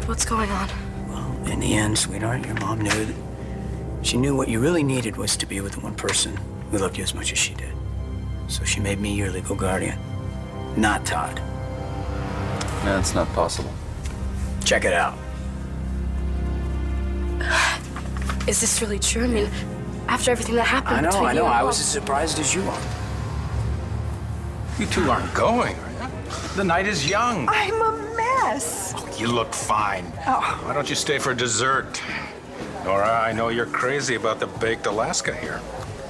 Dad, what's going on? Well, in the end, sweetheart, your mom knew that she knew what you really needed was to be with one person who loved you as much as she did. So she made me your legal guardian, not Todd. That's not possible. Check it out. Is this really true? I mean, after everything that happened I know. between you and I Mom. was as surprised as you are. You two aren't going, are you? The night is young. I'm a mess. Oh, you look fine. Oh. Why don't you stay for dessert? Nora, I know you're crazy about the baked Alaska here.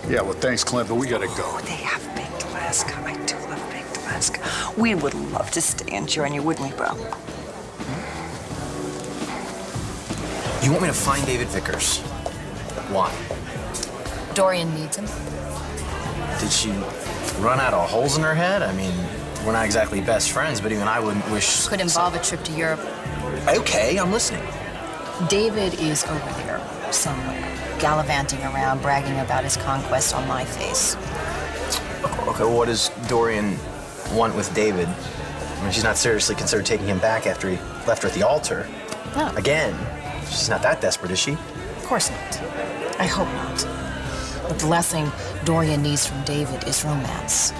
Yeah, well, thanks, Clint, but we gotta go. They have baked Alaska. I do love baked Alaska. We would love to stay and join you, wouldn't we, Bo? You want me to find David Vickers? Why? Dorian needs him. Did she run out of holes in her head? I mean, we're not exactly best friends, but even I wouldn't wish... Could involve a trip to Europe. Okay, I'm listening. David is over there somewhere, gallivanting around, bragging about his conquest on my face. Okay, well, what does Dorian want with David? I mean, she's not seriously considered taking him back after he left her at the altar. No. Again, she's not that desperate, is she? Of course not. I hope not. But the last thing Dorian needs from David is romance.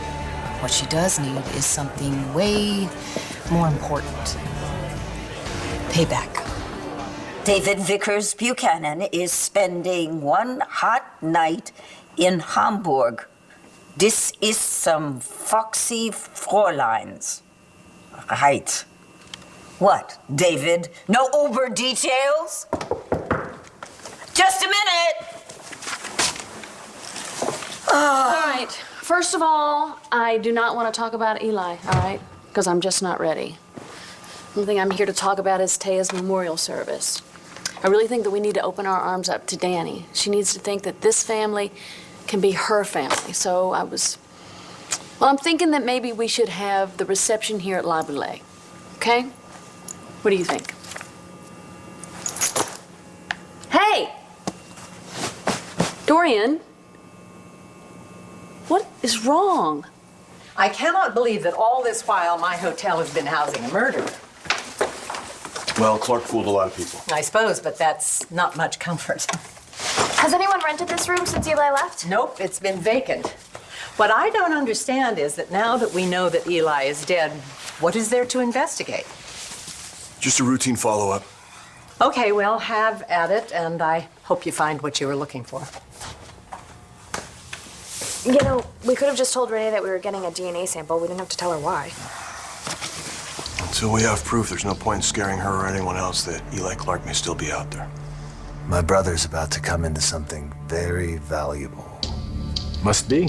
What she does need is something way more important. Payback. David Vickers Buchanan is spending one hot night in Hamburg. This is some foxy Fräuleins. Right. What, David? No Uber details? Just a minute! All right. First of all, I do not want to talk about Eli, all right? Because I'm just not ready. The only thing I'm here to talk about is Taya's memorial service. I really think that we need to open our arms up to Danny. She needs to think that this family can be her family. So I'm thinking that maybe we should have the reception here at La Boulée. Okay? What do you think? Hey! Dorian? What is wrong? I cannot believe that all this while my hotel has been housing a murderer. Well, Clark fooled a lot of people. I suppose, but that's not much comfort. Has anyone rented this room since Eli left? Nope, it's been vacant. What I don't understand is that now that we know that Eli is dead, what is there to investigate? Just a routine follow-up. Okay, well, have at it, and I hope you find what you were looking for. You know, we could have just told Renee that we were getting a DNA sample. We didn't have to tell her why. Until we have proof, there's no point in scaring her or anyone else that Eli Clark may still be out there. My brother's about to come into something very valuable. Must be.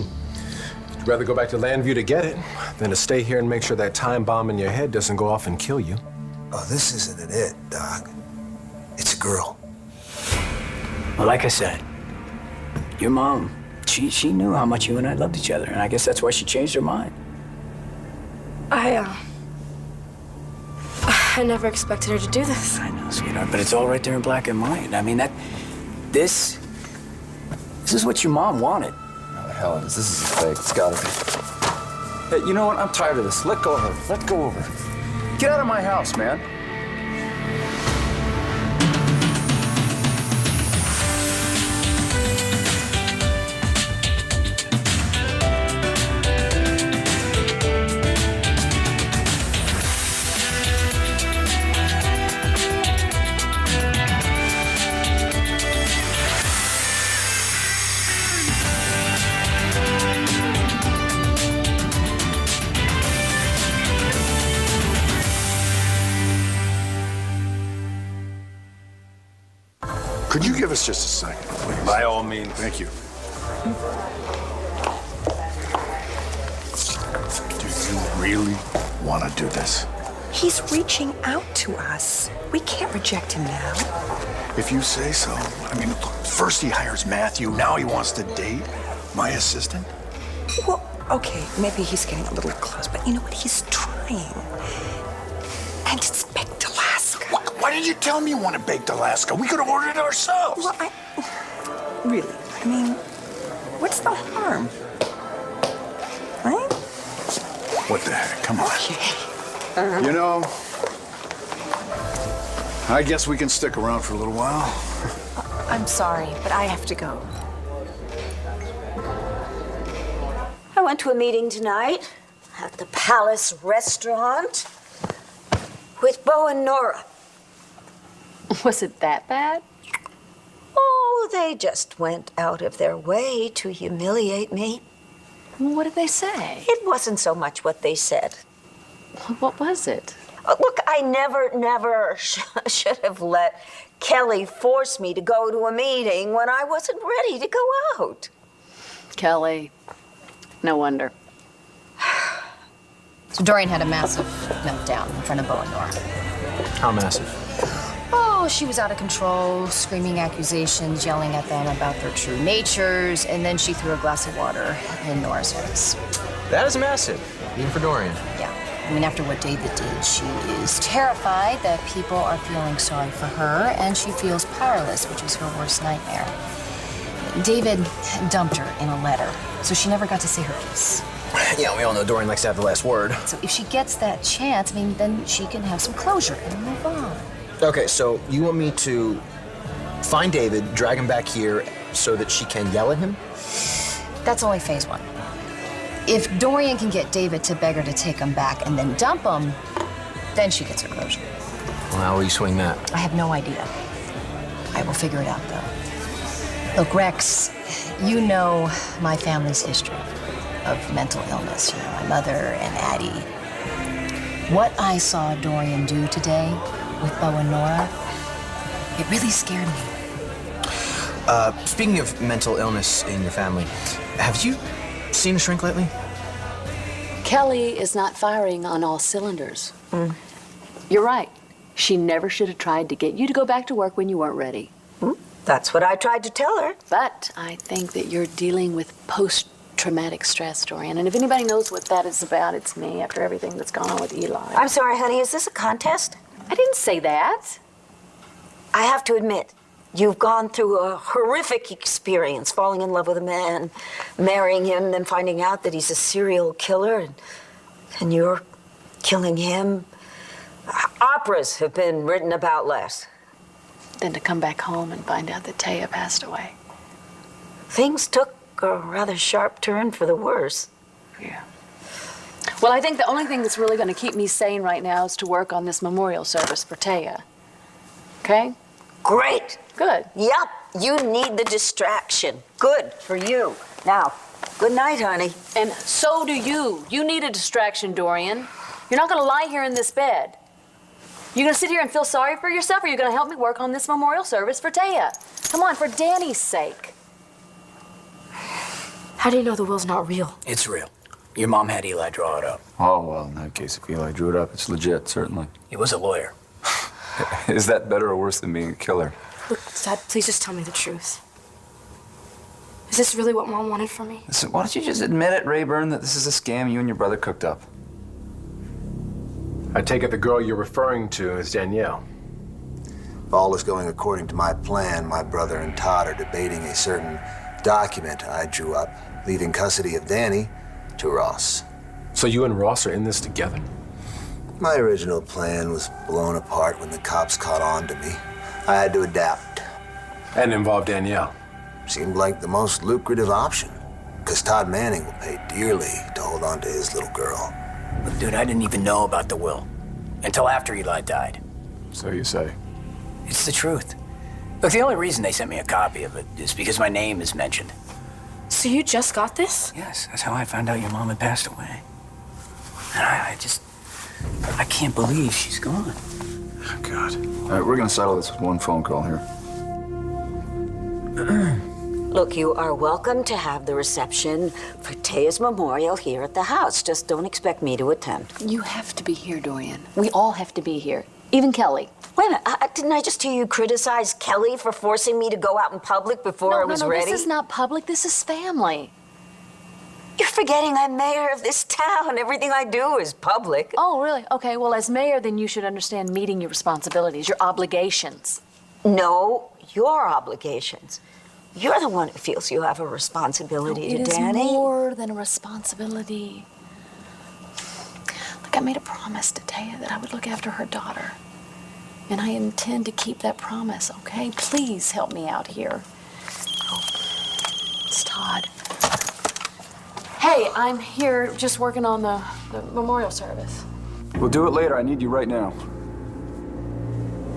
You'd rather go back to Landview to get it than to stay here and make sure that time bomb in your head doesn't go off and kill you. Oh, this isn't it, Doc. It's a girl. Well, like I said, your mom, she knew how much you and I loved each other, and I guess that's why she changed her mind. I never expected her to do this. I know, sweetheart, but it's all right there in black and white. I mean, this is what your mom wanted. Oh, hell it is. This is a fake. It's gotta be. Hey, you know what? I'm tired of this. Let go of her. Let go of her. Get out of my house, man. Could you give us just a second, please? By all means. Thank you. Do you really want to do this? He's reaching out to us. We can't reject him now. If you say so. I mean, look, first he hires Matthew, now he wants to date my assistant? Well, okay, maybe he's getting a little close, but you know what? He's trying. And it's baked Alaska. Why did you tell me you wanted baked Alaska? We could have ordered it ourselves. Well, really, I mean, what's the harm? Right? What the heck? Come on. Okay. You know, I guess we can stick around for a little while. I'm sorry, but I have to go. I went to a meeting tonight at the Palace Restaurant with Bo and Nora. Was it that bad? Oh, they just went out of their way to humiliate me. What did they say? It wasn't so much what they said. What was it? Look, I never should have let Kelly force me to go to a meeting when I wasn't ready to go out. Kelly. No wonder. So Dorian had a massive meltdown in front of Bo and Nora. How massive? Oh, she was out of control, screaming accusations, yelling at them about their true natures, and then she threw a glass of water in Nora's face. That is massive, even for Dorian. Yeah. I mean, after what David did, she is terrified that people are feeling sorry for her, and she feels powerless, which is her worst nightmare. David dumped her in a letter, so she never got to say her piece. Yeah, we all know Dorian likes to have the last word. So if she gets that chance, I mean, then she can have some closure and move on. Okay, so you want me to find David, drag him back here so that she can yell at him? That's only phase one. If Dorian can get David to beg her to take him back and then dump him, then she gets her closure. Well, how will you swing that? I have no idea. I will figure it out, though. Look, Rex, you know my family's history of mental illness. You know, my mother and Addie. What I saw Dorian do today with Bo and Nora, it really scared me. Speaking of mental illness in your family, have you seen a shrink lately? Kelly is not firing on all cylinders. You're right. She never should have tried to get you to go back to work when you weren't ready. That's what I tried to tell her. But I think that you're dealing with post-traumatic stress, Dorian. And if anybody knows what that is about, it's me after everything that's gone on with Eli. I'm sorry, honey, is this a contest? I didn't say that. I have to admit, you've gone through a horrific experience, falling in love with a man, marrying him, then finding out that he's a serial killer, and you're killing him. Operas have been written about less. Then to come back home and find out that Taya passed away. Things took a rather sharp turn for the worse. Yeah. Well, I think the only thing that's really going to keep me sane right now is to work on this memorial service for Taya. Okay? Great. Good. Yep, you need the distraction. Good for you. Now, good night, honey. And so do you. You need a distraction, Dorian. You're not going to lie here in this bed. You going to sit here and feel sorry for yourself, or you're going to help me work on this memorial service for Taya? Come on, for Danny's sake. How do you know the will's not real? It's real. Your mom had Eli draw it up. Oh, well, in that case, if Eli drew it up, it's legit, certainly. He was a lawyer. Is that better or worse than being a killer? Look, Dad, please just tell me the truth. Is this really what Mom wanted from me? Listen, why don't you just admit it, Rayburn, that this is a scam you and your brother cooked up? I take it the girl you're referring to is Danielle. If all is going according to my plan, my brother and Todd are debating a certain document I drew up, leaving custody of Danny to Ross. So you and Ross are in this together? My original plan was blown apart when the cops caught on to me. I had to adapt. And involve Danielle. Seemed like the most lucrative option, because Todd Manning will pay dearly to hold on to his little girl. Look, dude, I didn't even know about the will until after Eli died. So you say. It's the truth. Look, the only reason they sent me a copy of it is because my name is mentioned. So you just got this? Yes, that's how I found out your mom had passed away. And I can't believe she's gone. Oh, God. All right, we're going to settle this with one phone call here. Look, you are welcome to have the reception for Taya's memorial here at the house. Just don't expect me to attend. You have to be here, Dorian. We all have to be here. Even Kelly. Wait a minute, didn't I just hear you criticize Kelly for forcing me to go out in public before I was ready? This is not public, this is family. You're forgetting I'm mayor of this town. Everything I do is public. Oh, really? Okay, well, as mayor, then you should understand meeting your responsibilities, your obligations. No, your obligations. You're the one who feels you have a responsibility to Danny. It is more than a responsibility. Look, I made a promise to Taya that I would look after her daughter. And I intend to keep that promise, okay? Please help me out here. Oh, it's Todd. Hey, I'm here just working on the memorial service. We'll do it later. I need you right now.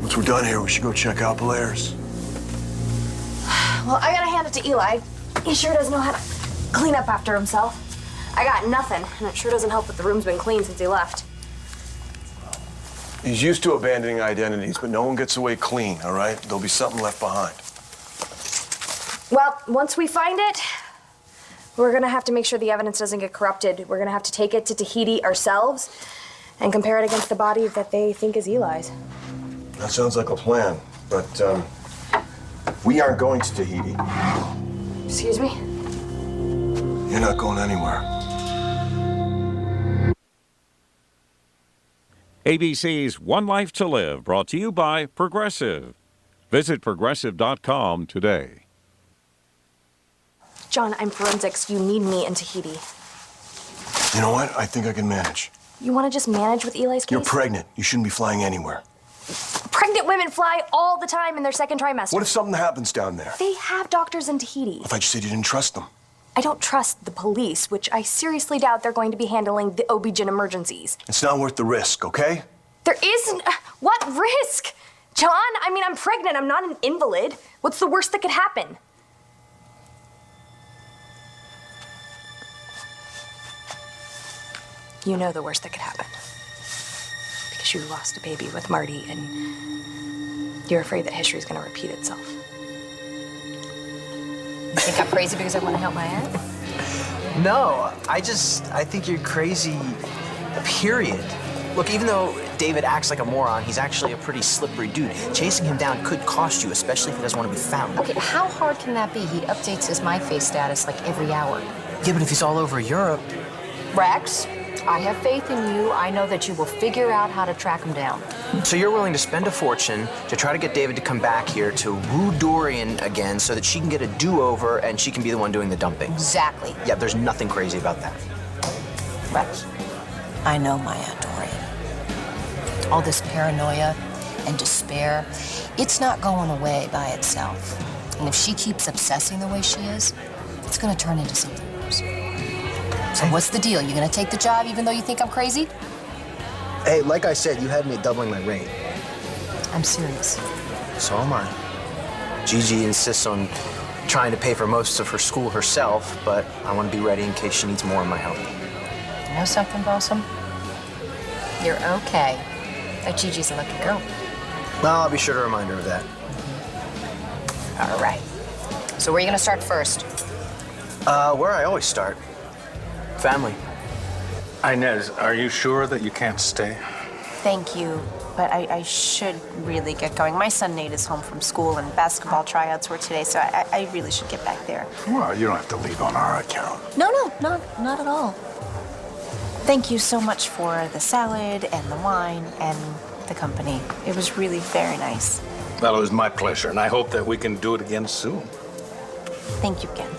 Once we're done here, we should go check out Blair's. Well, I gotta hand it to Eli. He sure does know how to clean up after himself. I got nothing, and it sure doesn't help that the room's been clean since he left. He's used to abandoning identities, but no one gets away clean, all right? There'll be something left behind. Well, once we find it, we're gonna have to make sure the evidence doesn't get corrupted. We're gonna have to take it to Tahiti ourselves and compare it against the body that they think is Eli's. That sounds like a plan, but we aren't going to Tahiti. Excuse me? You're not going anywhere. ABC's One Life to Live, brought to you by Progressive. Visit progressive.com today. John, I'm forensics. You need me in Tahiti. You know what? I think I can manage. You want to just manage with Eli's case? You're pregnant. You shouldn't be flying anywhere. Pregnant women fly all the time in their second trimester. What if something happens down there? They have doctors in Tahiti. I thought you said you didn't trust them. I don't trust the police, which I seriously doubt they're going to be handling the OB-GYN emergencies. It's not worth the risk, okay? There isn't. What risk? John, I mean, I'm pregnant. I'm not an invalid. What's the worst that could happen? You know the worst that could happen. Because you lost a baby with Marty, and you're afraid that history's going to repeat itself. You think I'm crazy because I want to help my aunt? No, I think you're crazy, period. Look, even though David acts like a moron, he's actually a pretty slippery dude. Chasing him down could cost you, especially if he doesn't want to be found. Okay, how hard can that be? He updates his MySpace status like every hour. Yeah, but if he's all over Europe... Rex, I have faith in you. I know that you will figure out how to track him down. So you're willing to spend a fortune to try to get David to come back here to woo Dorian again so that she can get a do-over and she can be the one doing the dumping. Exactly. Yeah, there's nothing crazy about that. Rex, I know my Aunt Dorian. All this paranoia and despair, it's not going away by itself. And if she keeps obsessing the way she is, it's gonna turn into something worse. So what's the deal? You gonna take the job even though you think I'm crazy? Hey, like I said, you had me at doubling my rate. I'm serious. So am I. Gigi insists on trying to pay for most of her school herself, but I want to be ready in case she needs more of my help. You know something, Blossom? You're okay. But Gigi's a lucky girl. Well, I'll be sure to remind her of that. All right. So where are you gonna start first? Where I always start. Family. Inez, are you sure that you can't stay? Thank you, but I should really get going. My son Nate is home from school and basketball tryouts were today, so I really should get back there. Well, you don't have to leave on our account. No, not at all. Thank you so much for the salad and the wine and the company. It was really very nice. Well, it was my pleasure, and I hope that we can do it again soon. Thank you again.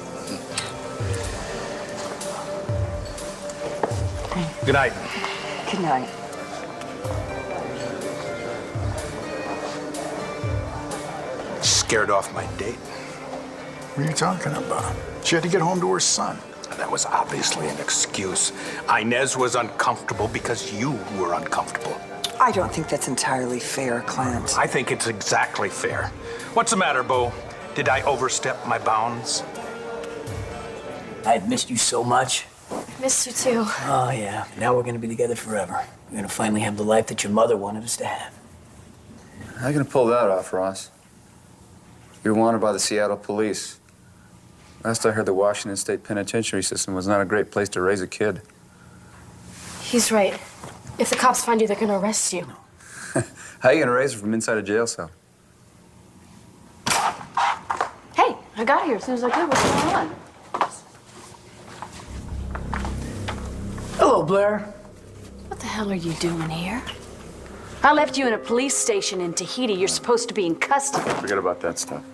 Good night. Good night. Scared off my date. What are you talking about? She had to get home to her son. That was obviously an excuse. Inez was uncomfortable because you were uncomfortable. I don't think that's entirely fair, Clint. I think it's exactly fair. What's the matter, Bo? Did I overstep my bounds? I've missed you so much. Missed you too. Oh, yeah. Now we're gonna be together forever. We're gonna finally have the life that your mother wanted us to have. How are you gonna pull that off, Ross? You're wanted by the Seattle police. Last I heard, the Washington State Penitentiary system was not a great place to raise a kid. He's right. If the cops find you, they're gonna arrest you. How are you gonna raise her from inside a jail cell? Hey, I got here as soon as I could. What's going on? Hello, Blair. What the hell are you doing here? I left you in a police station in Tahiti. You're supposed to be in custody. Forget about that stuff.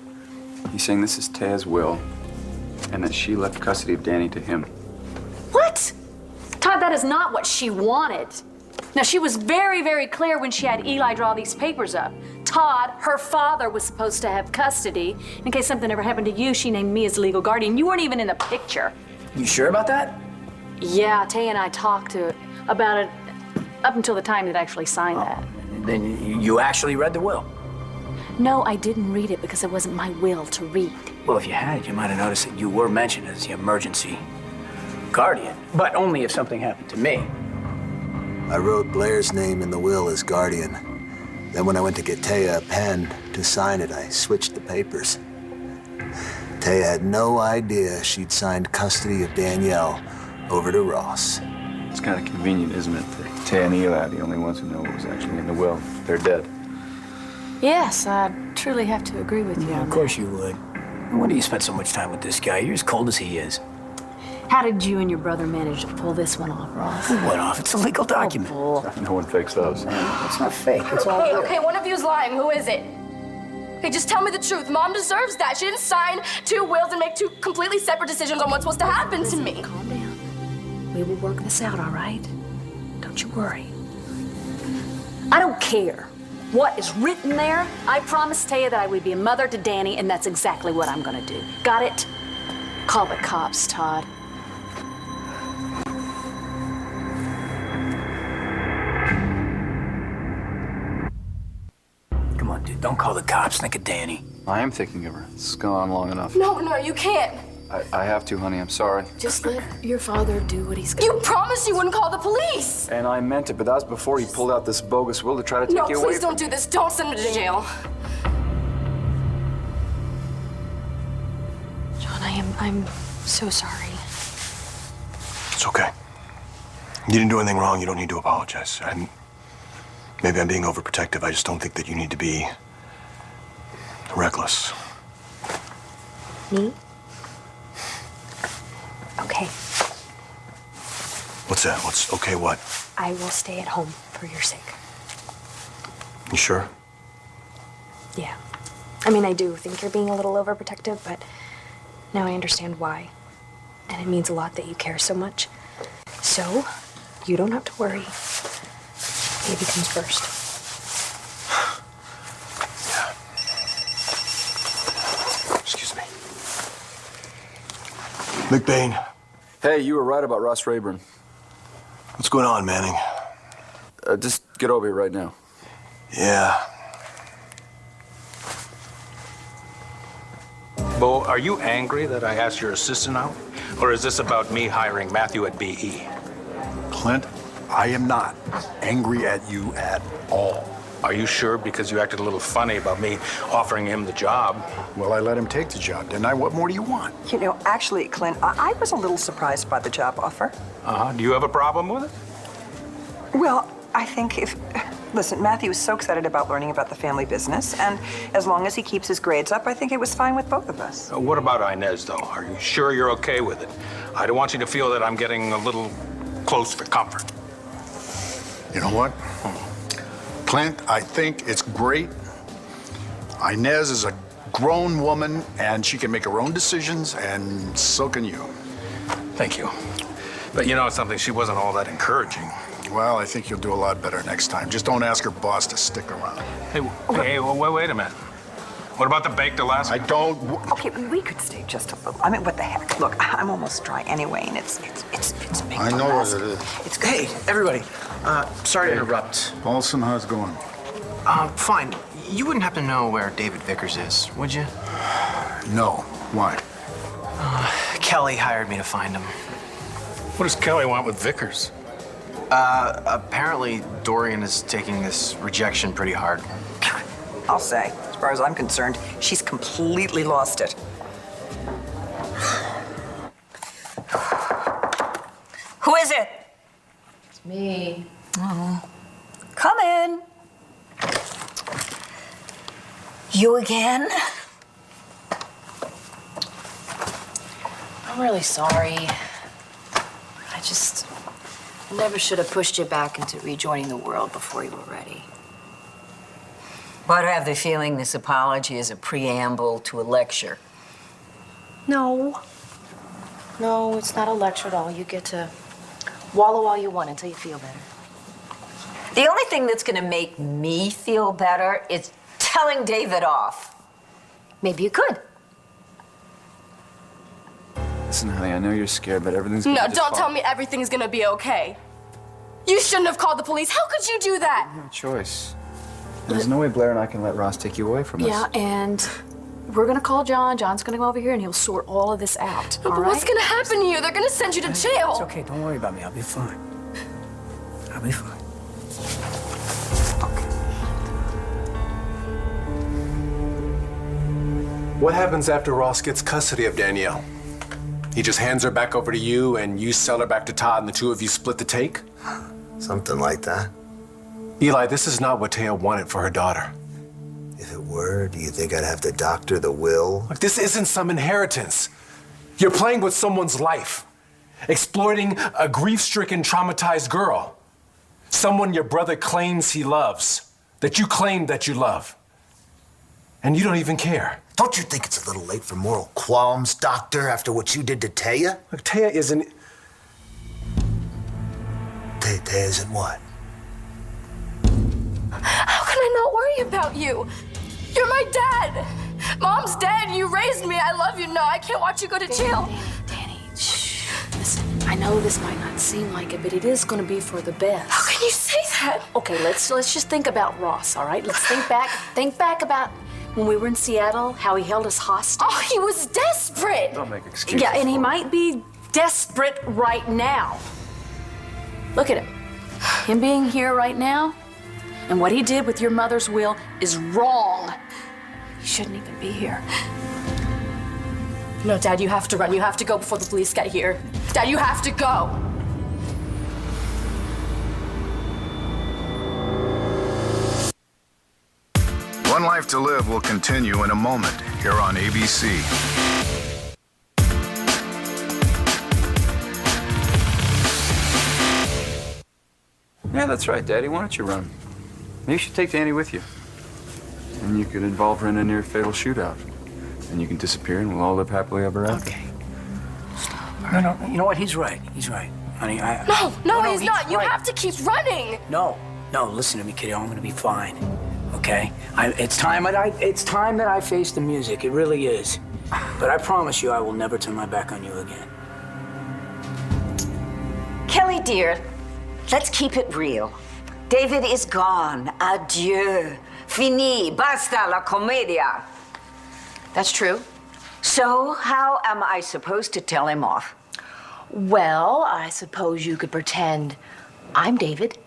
He's saying this is Taya's will, and that she left custody of Danny to him. What? Todd, that is not what she wanted. Now, she was very, very clear when she had Eli draw these papers up. Todd, her father, was supposed to have custody. In case something ever happened to you, she named me as legal guardian. You weren't even in the picture. You sure about that? Yeah, Tay and I talked about it up until the time that I actually signed that. Then you actually read the will? No, I didn't read it because it wasn't my will to read. Well, if you had, you might have noticed that you were mentioned as the emergency guardian, but only if something happened to me. I wrote Blair's name in the will as guardian. Then when I went to get Taya a pen to sign it, I switched the papers. Taya had no idea she'd signed custody of Danielle over to Ross. It's kind of convenient, isn't it, that Taya and Eli are the only ones who know what was actually in the will. They're dead. Yes, I truly have to agree with you. Yeah, of course you would. Why do you spend so much time with this guy? You're as cold as he is. How did you and your brother manage to pull this one off, Ross? What off? It's a legal document. No one fakes those. It's not fake. It's all real. Okay, one of you's lying. Who is it? Okay, just tell me the truth. Mom deserves that. She didn't sign 2 wills and make 2 completely separate decisions on what's supposed to happen to me. Calm down. We will work this out, all right? Don't you worry. I don't care what is written there. I promised Taya that I would be a mother to Danny, and that's exactly what I'm gonna do. Got it? Call the cops, Todd. Come on, dude. Don't call the cops. Think of Danny. I am thinking of her. It's gone on long enough. No, you can't. I have to, honey. I'm sorry. Just let your father do what he's got. You promised you wouldn't call the police. And I meant it, but that was before he pulled out this bogus will to try to take No, you away. please don't do this. Don't send me to jail. John, I'm so sorry. It's okay. You didn't do anything wrong. You don't need to apologize. Maybe I'm being overprotective. I just don't think that you need to be reckless. Me? Okay, What's that? What's okay what? I will stay at home for your sake. You sure? Yeah. I mean, I do think you're being a little overprotective, but now I understand why. And it means a lot that you care so much. So, you don't have to worry. Baby comes first. Excuse me. McBain. Hey, you were right about Ross Rayburn. What's going on, Manning? Just get over here right now. Yeah. Bo, are you angry that I asked your assistant out? Or is this about me hiring Matthew at BE? Clint, I am not angry at you at all. Are you sure? Because you acted a little funny about me offering him the job. Well, I let him take the job, didn't I? What more do you want? You know, actually, Clint, I was a little surprised by the job offer. Do you have a problem with it? Well, I think listen, Matthew was so excited about learning about the family business, and as long as he keeps his grades up, I think it was fine with both of us. What about Inez, though? Are you sure you're okay with it? I don't want you to feel that I'm getting a little close for comfort. You know what? Clint, I think it's great. Inez is a grown woman, and she can make her own decisions, and so can you. Thank you. But you know something, she wasn't all that encouraging. Well, I think you'll do a lot better next time. Just don't ask her boss to stick around. Hey, wait a minute. What about the baked Alaska? I don't. Okay, we could stay just a little. I mean, what the heck? Look, I'm almost dry anyway, and it's big. I know what it is. It's good. Hey, everybody. Sorry to interrupt. Paulson, how's it going? Fine. You wouldn't happen to know where David Vickers is, would you? No. Why? Kelly hired me to find him. What does Kelly want with Vickers? Apparently Dorian is taking this rejection pretty hard. I'll say, as far as I'm concerned, she's completely lost it. Who is it? It's me. Oh. Come in. You again? I'm really sorry. I just never should have pushed you back into rejoining the world before you were ready. But I have the feeling this apology is a preamble to a lecture. No. No, it's not a lecture at all. You get to wallow all you want until you feel better. The only thing that's gonna make me feel better is telling David off. Maybe you could. Listen, honey, I know you're scared, but everything's gonna No, just don't fall. tell me everything's gonna be okay. You shouldn't have called the police. How could you do that? No choice. There's no way Blair and I can let Ross take you away from us. Yeah, and we're gonna call John. John's gonna go over here and he'll sort all of this out. But all right? what's gonna happen to you? They're gonna send you to jail. It's okay. Don't worry about me. I'll be fine. I'll be fine. What happens after Ross gets custody of Danielle? He just hands her back over to you and you sell her back to Todd and the two of you split the take? Something like that. Eli, this is not what Taya wanted for her daughter. If it were, do you think I'd have to doctor the will? Look, this isn't some inheritance. You're playing with someone's life, exploiting a grief-stricken, traumatized girl. Someone your brother claims he loves, that you claim that you love. And you don't even care. Don't you think it's a little late for moral qualms, Doctor, after what you did to Taya? Look, Taya isn't... Taya isn't what? How can I not worry about you? You're my dad. Mom's dead. You raised me. I love you. No, I can't watch you go to jail. Danny, shh. Listen, I know this might not seem like it, but it is gonna be for the best. How can you say that? Okay, let's just think about Ross, all right? Let's think back about when we were in Seattle, how he held us hostage. Oh, he was desperate. Don't make excuses. Yeah, and he for it. might be desperate right now. Look at him. Him being here right now, and what he did with your mother's will is wrong. He shouldn't even be here. No, Dad, you have to run. You have to go before the police get here. Dad, you have to go. One Life to Live will continue in a moment here on ABC. Yeah, that's right, Daddy. Why don't you run? Maybe you should take Danny with you. And you could involve her in a near fatal shootout. And you can disappear and we'll all live happily ever after. Okay. Stop. No, you know what? He's right. He's right. Honey, No, he's not. You have to keep running. No, listen to me, kiddo. I'm gonna be fine. Okay? It's time that I face the music. It really is. But I promise you I will never turn my back on you again. Kelly, dear, let's keep it real. David is gone. Adieu. Fini. Basta la comedia. That's true. So, how am I supposed to tell him off? Well, I suppose you could pretend I'm David.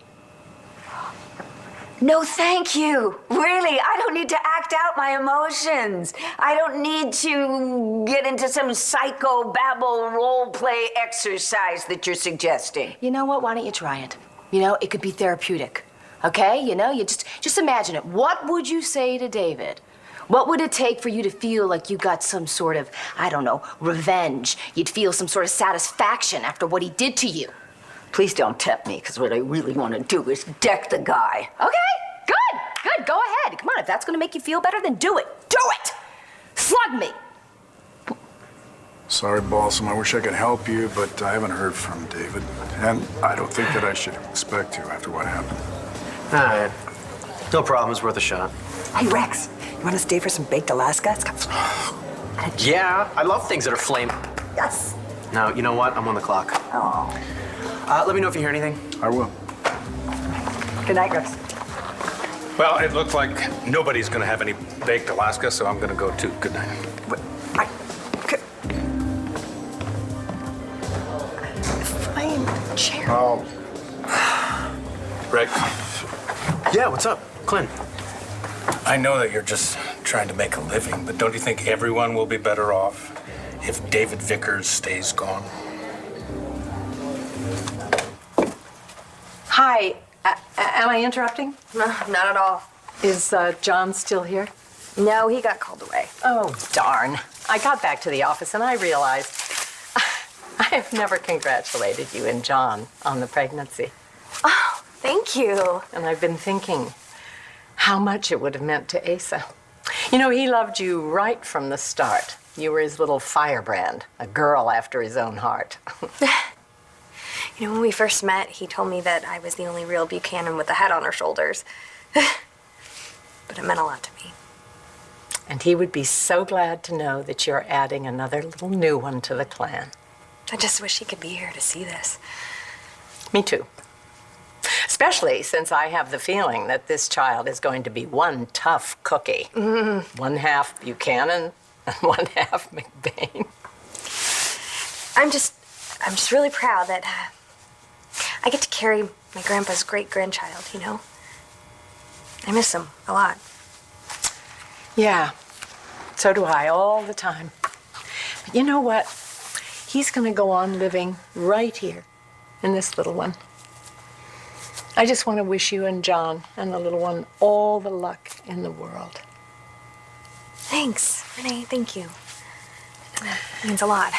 No, thank you. Really, I don't need to act out my emotions. I don't need to get into some psycho-babble role-play exercise that you're suggesting. You know what? Why don't you try it? You know, it could be therapeutic. Okay? You know, you just imagine it. What would you say to David? What would it take for you to feel like you got some sort of, I don't know, revenge? You'd feel some sort of satisfaction after what he did to you. Please don't tempt me, because what I really want to do is deck the guy. Okay, good, go ahead. Come on, if that's gonna make you feel better, then do it. Do it! Slug me! Sorry, Balsam. I wish I could help you, but I haven't heard from David. And I don't think that I should expect to after what happened. All right. No problem. It's worth a shot. Hey, Rex, you want to stay for some baked Alaska? It's got... Yeah, I love things that are flame. Yes. Now, you know what? I'm on the clock. Oh. Let me know if you hear anything. I will. Good night, Rex. Well, it looks like nobody's gonna have any baked Alaska, so I'm gonna go too. Good night. Fine chair. Oh. Rick, Yeah, what's up? Clint. I know that you're just trying to make a living, but don't you think everyone will be better off if David Vickers stays gone? Hi. Am I interrupting? No, not at all. Is John still here? No, he got called away. Oh, darn. I got back to the office and I realized I have never congratulated you and John on the pregnancy. Oh, thank you. And I've been thinking how much it would have meant to Asa. You know, he loved you right from the start. You were his little firebrand, a girl after his own heart. You know, when we first met, he told me that I was the only real Buchanan with a head on her shoulders. But it meant a lot to me. And he would be so glad to know that you're adding another little new one to the clan. I just wish he could be here to see this. Me too. Especially since I have the feeling that this child is going to be one tough cookie. One half Buchanan and one half McBain. I'm just really proud that I get to carry my grandpa's great-grandchild, you know? I miss him a lot. Yeah, so do I all the time. But you know what? He's going to go on living right here in this little one. I just want to wish you and John and the little one all the luck in the world. Thanks, Renee, thank you. That means a lot.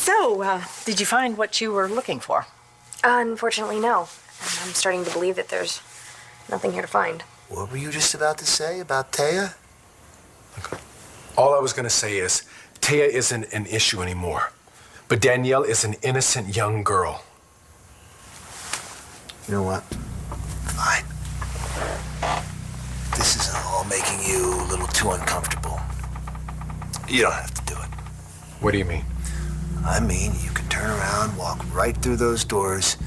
So, did you find what you were looking for? Unfortunately, no. And I'm starting to believe that there's nothing here to find. What were you just about to say about Taya? All I was going to say is, Taya isn't an issue anymore. But Danielle is an innocent young girl. You know what? Fine. This is all making you a little too uncomfortable. You don't have to do it. What do you mean? I mean, you can turn around, walk right through those doors,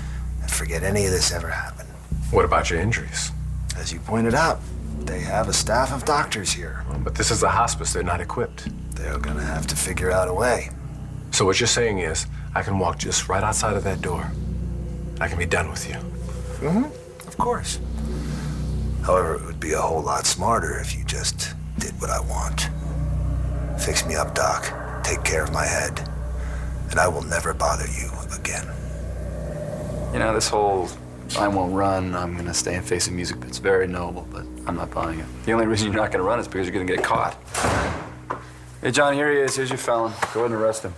and forget any of this ever happened. What about your injuries? As you pointed out, they have a staff of doctors here. But this is a hospice. They're not equipped. They're gonna have to figure out a way. So what you're saying is, I can walk just right outside of that door. I can be done with you. Of course. However, it would be a whole lot smarter if you just did what I want. Fix me up, Doc. Take care of my head. And I will never bother you again. You know, this whole I won't run, I'm gonna stay and face the music bit's very noble, but I'm not buying it. The only reason you're not gonna run is because you're gonna get caught. Hey, John, here he is. Here's your felon. Go ahead and arrest him.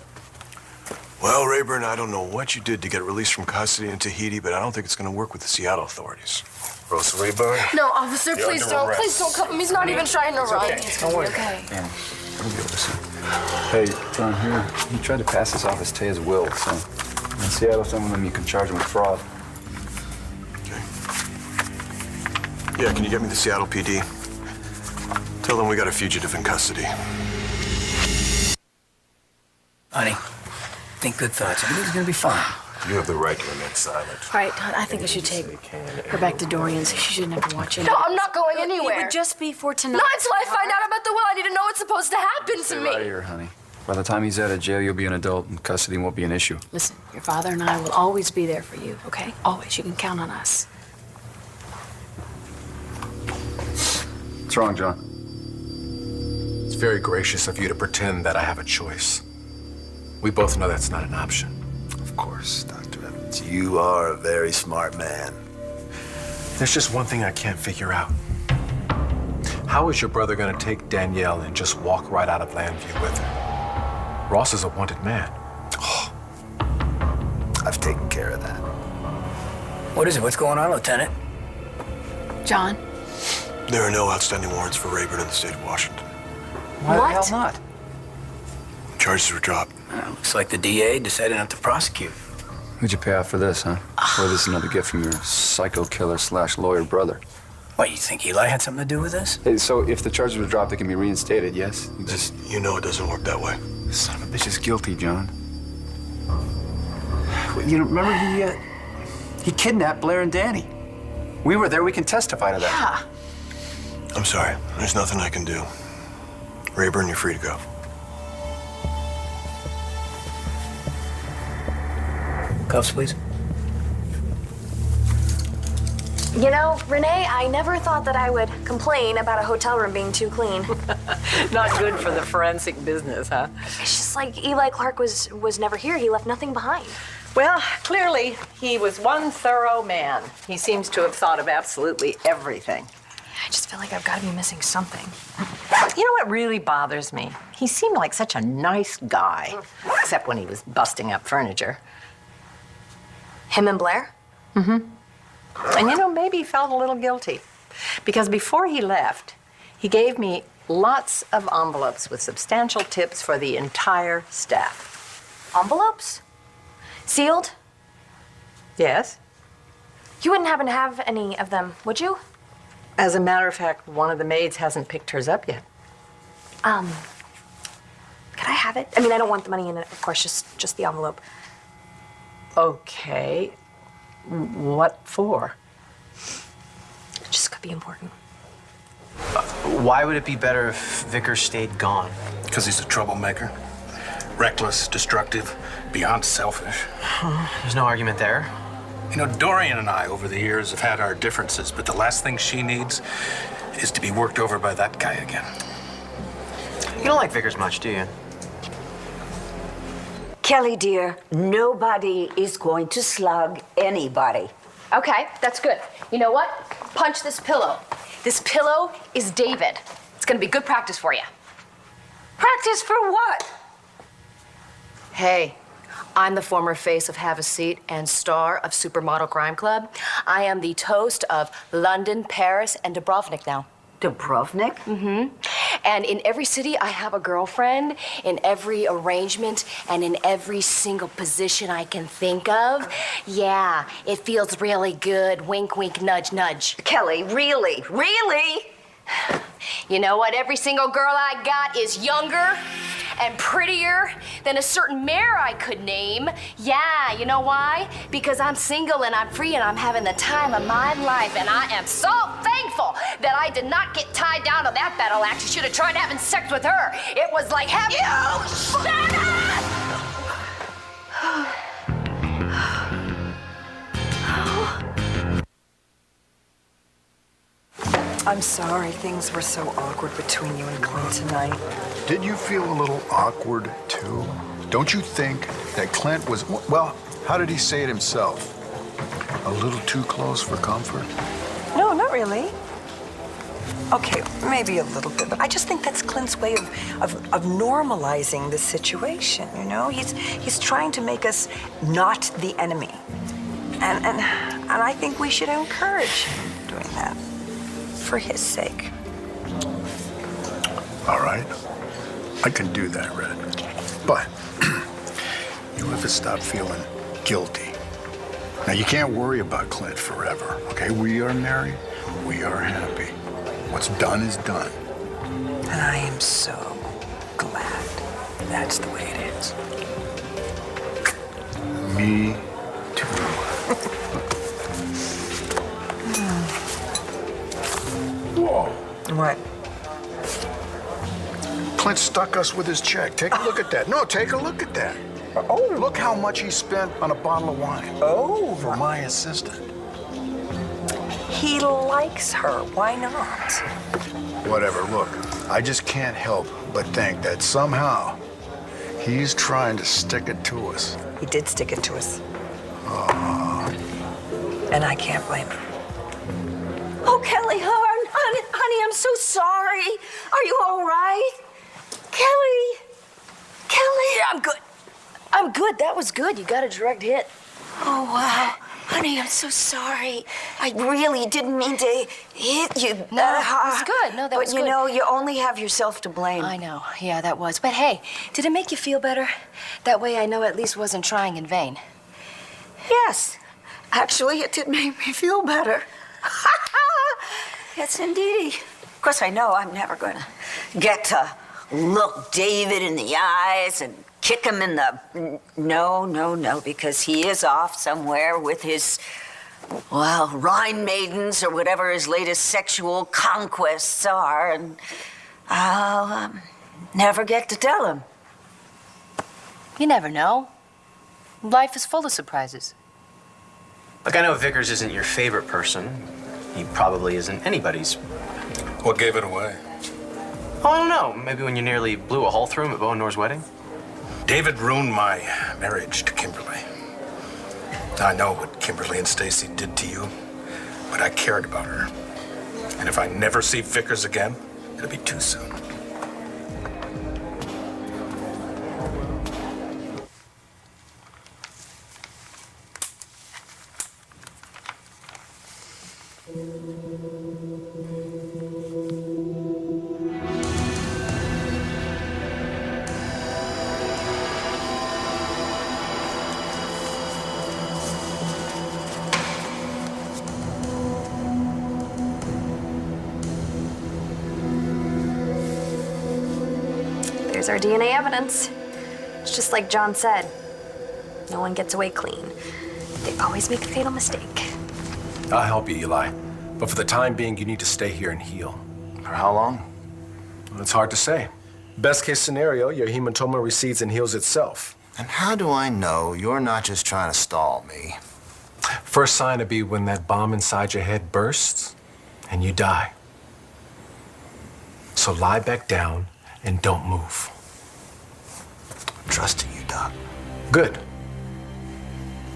Well, Rayburn, I don't know what you did to get released from custody in Tahiti, but I don't think it's going to work with the Seattle authorities. Rosa Rayburn? No, officer, please don't. Please don't come. He's not even trying to run. It's Don't worry. Okay. Danny, I'll be able to see. Hey, John, here. He tried to pass this off as Taya's will, so in Seattle, some of them you can charge him with fraud. Okay. Yeah, can you get me the Seattle PD? Tell them we got a fugitive in custody. Honey, think good thoughts. Everything's gonna be fine. You have the right to remain silent. All right, I think I should take her back to Dorian's. She shouldn't have to watch it. No, I'm not going anywhere. It would just be for tonight. Not until I find out about the will. I need to know what's supposed to happen to Stay me. right here, honey. By the time he's out of jail, you'll be an adult, and custody won't be an issue. Listen, your father and I will always be there for you, okay? Always. You can count on us. What's wrong, John? It's very gracious of you to pretend that I have a choice. We both know that's not an option. Of course, Dr. Evans. You are a very smart man. There's just one thing I can't figure out. How is your brother gonna take Danielle and just walk right out of Landview with her? Ross is a wanted man. I've taken care of that. What is it? What's going on, Lieutenant? John? There are no outstanding warrants for Rayburn in the state of Washington. Why the hell not? Charges were dropped. Looks like the DA decided not to prosecute. Who'd you pay out for this, huh? Or this is another gift from your psycho killer / lawyer brother? What, you think Eli had something to do with this? Hey, so if the charges were dropped, they can be reinstated, yes? You know it doesn't work that way. Son of a bitch is guilty, John. You know, remember he kidnapped Blair and Danny. We were there, we can testify to that. Yeah. I'm sorry. There's nothing I can do. Rayburn, you're free to go. Cuffs, please. You know, Renee, I never thought that I would complain about a hotel room being too clean. Not good for the forensic business, huh? It's just like Eli Clark was never here. He left nothing behind. Well, clearly, he was one thorough man. He seems to have thought of absolutely everything. I just feel like I've got to be missing something. You know what really bothers me? He seemed like such a nice guy, except when he was busting up furniture. Him and Blair? Mm-hmm. And you know, maybe he felt a little guilty. Because before he left, he gave me lots of envelopes with substantial tips for the entire staff. Envelopes? Sealed? Yes. You wouldn't happen to have any of them, would you? As a matter of fact, one of the maids hasn't picked hers up yet. Could I have it? I mean, I don't want the money in it, of course, just the envelope. Okay. What for? It just could be important. Why would it be better if Vickers stayed gone? Because he's a troublemaker. Reckless, destructive, beyond selfish. There's no argument there. You know, Dorian and I, over the years, have had our differences, but the last thing she needs is to be worked over by that guy again. You don't like Vickers much, do you? Kelly, dear, nobody is going to slug anybody. Okay, that's good. You know what? Punch this pillow. This pillow is David. It's gonna be good practice for you. Practice for what? Hey, I'm the former face of Have a Seat and star of Supermodel Crime Club. I am the toast of London, Paris, and Dubrovnik now. Dubrovnik? Mm-hmm. And in every city, I have a girlfriend, in every arrangement, and in every single position I can think of. Yeah, it feels really good. Wink, wink, nudge, nudge. Kelly, really? Really? You know what? Every single girl I got is younger and prettier than a certain mayor I could name. Yeah, you know why? Because I'm single and I'm free and I'm having the time of my life, and I am so thankful that I did not get tied down to that battle axe. You should have tried having sex with her. It was like having— You shut I'm sorry things were so awkward between you and Clint tonight. Did you feel a little awkward, too? Don't you think that Clint was, well, how did he say it himself? A little too close for comfort? No, not really. Okay, maybe a little bit, but I just think that's Clint's way of normalizing the situation, you know? He's trying to make us not the enemy. And I think we should encourage him doing that. For his sake. All right. I can do that, Red. But you have to stop feeling guilty. Now, you can't worry about Clint forever, okay? We are married. We are happy. What's done is done. And I am so glad that's the way it is. Me too. Whoa. What? Clint stuck us with his check. Take a look at that. No, take a look at that. Oh, look how much he spent on a bottle of wine. Oh. For my assistant. He likes her. Why not? Whatever, look, I just can't help but think that somehow he's trying to stick it to us. He did stick it to us. And I can't blame him. Oh, Kelly, honey, I'm so sorry. Are you all right? Kelly! Yeah, I'm good. I'm good. That was good. You got a direct hit. Oh, wow. Honey, I'm so sorry. I really didn't mean to hit you. No, that was good. No, that was good. But you know, you only have yourself to blame. I know. Yeah, that was. But hey, did it make you feel better? That way I know I at least wasn't trying in vain. Yes. Actually, it did make me feel better. Yes, indeedy. Of course, I know I'm never going to get to look David in the eyes and kick him in the... No, because he is off somewhere with his, well, Rhine maidens or whatever his latest sexual conquests are, and I'll never get to tell him. You never know. Life is full of surprises. Look, I know Vickers isn't your favorite person. He probably isn't anybody's. What gave it away? Oh, I don't know. Maybe when you nearly blew a hole through him at Bo and Nora's wedding? David ruined my marriage to Kimberly. I know what Kimberly and Stacy did to you, but I cared about her. And if I never see Vickers again, it'll be too soon. There's our DNA evidence. It's just like John said. No one gets away clean. They always make a fatal mistake. I'll help you, Eli. But for the time being, you need to stay here and heal. For how long? Well, it's hard to say. Best case scenario, your hematoma recedes and heals itself. And how do I know you're not just trying to stall me? First sign would be when that bomb inside your head bursts and you die. So lie back down and don't move. I'm trusting you, Doc. Good.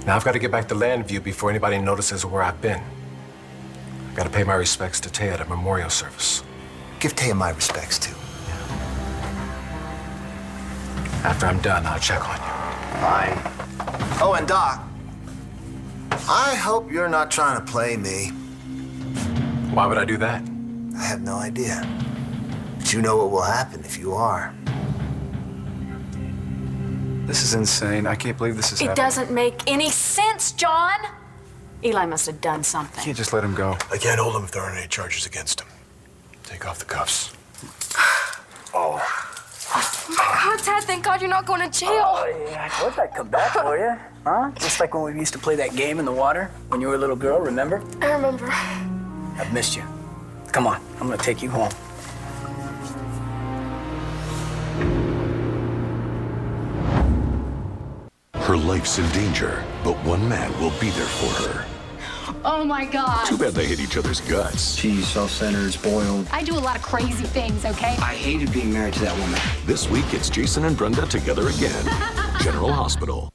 Now I've got to get back to Landview before anybody notices where I've been. I've got to pay my respects to Taya at a memorial service. Give Taya my respects, too. After I'm done, I'll check on you. Fine. Oh, and Doc, I hope you're not trying to play me. Why would I do that? I have no idea. But you know what will happen if you are. This is insane. I can't believe this is happening. It doesn't make any sense, John. Eli must have done something. You can't just let him go. I can't hold him if there aren't any charges against him. Take off the cuffs. Oh my God, Dad, thank God you're not going to jail. Oh, yeah, I thought I'd come back for you. Huh? Just like when we used to play that game in the water when you were a little girl, remember? I remember. I've missed you. Come on, I'm gonna take you home. Her life's in danger, but one man will be there for her. Oh my God. Too bad they hate each other's guts. She's self-centered, spoiled. I do a lot of crazy things, okay? I hated being married to that woman. This week, it's Jason and Brenda together again. General Hospital.